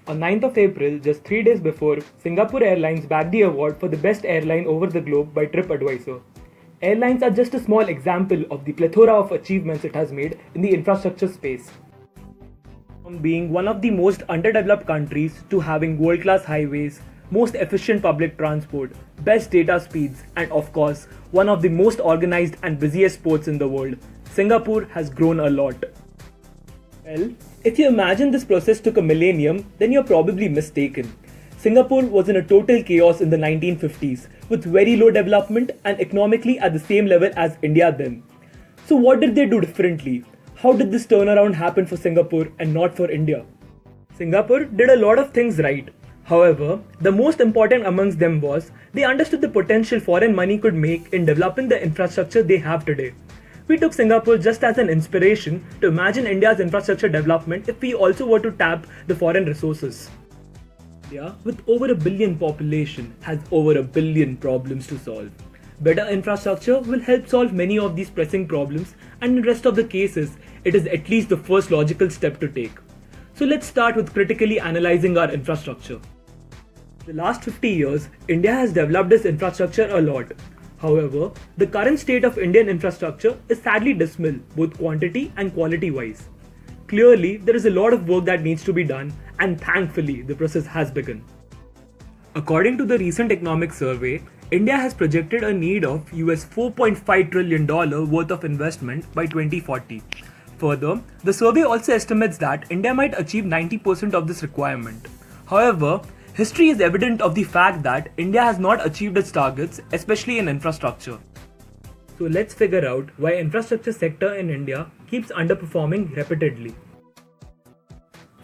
On 9th of April, just 3 days before, Singapore Airlines bagged the award for the best airline over the globe by TripAdvisor. Airlines are just a small example of the plethora of achievements it has made in the infrastructure space. From being one of the most underdeveloped countries to having world-class highways, most efficient public transport, best data speeds, and of course, one of the most organized and busiest ports in the world, Singapore has grown a lot. Well, if you imagine this process took a millennium, then you're probably mistaken. Singapore was in a total chaos in the 1950s, with very low development and economically at the same level as India then. So what did they do differently? How did this turnaround happen for Singapore and not for India? Singapore did a lot of things right. However, the most important amongst them was they understood the potential foreign money could make in developing the infrastructure they have today. We took Singapore just as an inspiration to imagine India's infrastructure development if we also were to tap the foreign resources. India, with over a billion population, has over a billion problems to solve. Better infrastructure will help solve many of these pressing problems, and in the rest of the cases, it is at least the first logical step to take. So let's start with critically analyzing our infrastructure. In the last 50 years, India has developed its infrastructure a lot. However, the current state of Indian infrastructure is sadly dismal, both quantity and quality wise. Clearly, there is a lot of work that needs to be done, and thankfully, the process has begun. According to the recent economic survey, India has projected a need of US $4.5 trillion worth of investment by 2040. Further, the survey also estimates that India might achieve 90% of this requirement. However, history is evident of the fact that India has not achieved its targets, especially in infrastructure. So let's figure out why infrastructure sector in India keeps underperforming repeatedly.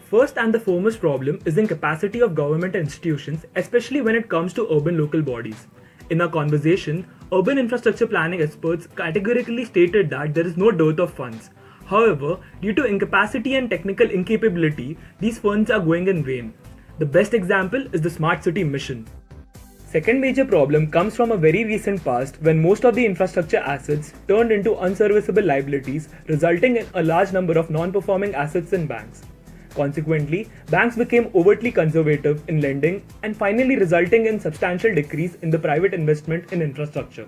First and the foremost problem is in capacity of government institutions, especially when it comes to urban local bodies. In our conversation, urban infrastructure planning experts categorically stated that there is no dearth of funds. However, due to incapacity and technical incapability, these funds are going in vain. The best example is the Smart City mission. Second major problem comes from a very recent past when most of the infrastructure assets turned into unserviceable liabilities, resulting in a large number of non-performing assets in banks. Consequently, banks became overtly conservative in lending and finally resulting in substantial decrease in the private investment in infrastructure.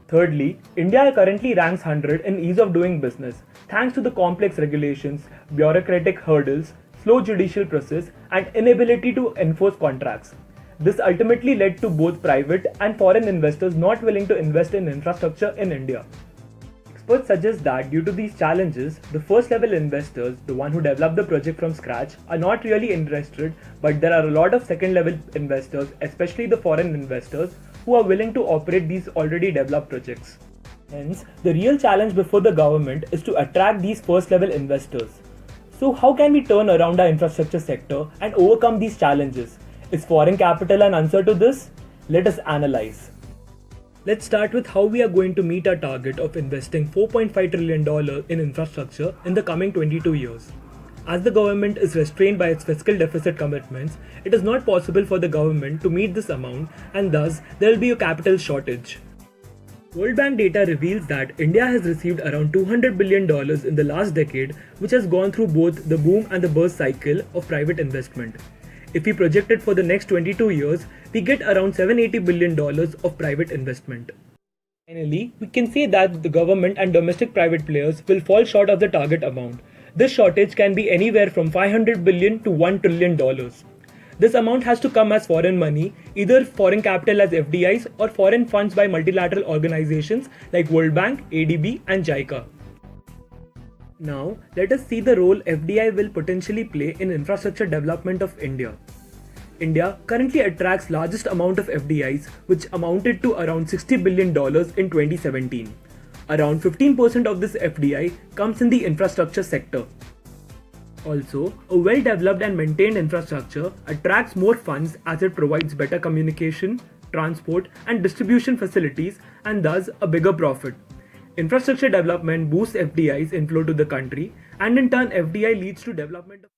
Thirdly, India currently ranks 100 in ease of doing business thanks to the complex regulations, bureaucratic hurdles, slow judicial process, and inability to enforce contracts. This ultimately led to both private and foreign investors not willing to invest in infrastructure in India. Experts suggest that due to these challenges, the first level investors, the one who develop the project from scratch, are not really interested, but there are a lot of second level investors, especially the foreign investors, who are willing to operate these already developed projects. Hence, the real challenge before the government is to attract these first level investors. So how can we turn around our infrastructure sector and overcome these challenges? Is foreign capital an answer to this? Let us analyze. Let's start with how we are going to meet our target of investing $4.5 trillion in infrastructure in the coming 22 years. As the government is restrained by its fiscal deficit commitments, it is not possible for the government to meet this amount, and thus there will be a capital shortage. World Bank data reveals that India has received around $200 billion in the last decade, which has gone through both the boom and the bust cycle of private investment. If we project it for the next 22 years, we get around $780 billion of private investment. Finally, we can say that the government and domestic private players will fall short of the target amount. This shortage can be anywhere from $500 billion to $1 trillion. This amount has to come as foreign money, either foreign capital as FDIs or foreign funds by multilateral organizations like World Bank, ADB and JICA. Now, let us see the role FDI will potentially play in infrastructure development of India. India currently attracts largest amount of FDIs, which amounted to around $60 billion in 2017. Around 15% of this FDI comes in the infrastructure sector. Also, a well-developed and maintained infrastructure attracts more funds as it provides better communication, transport and distribution facilities and thus a bigger profit. Infrastructure development boosts FDI's inflow to the country, and in turn FDI leads to development of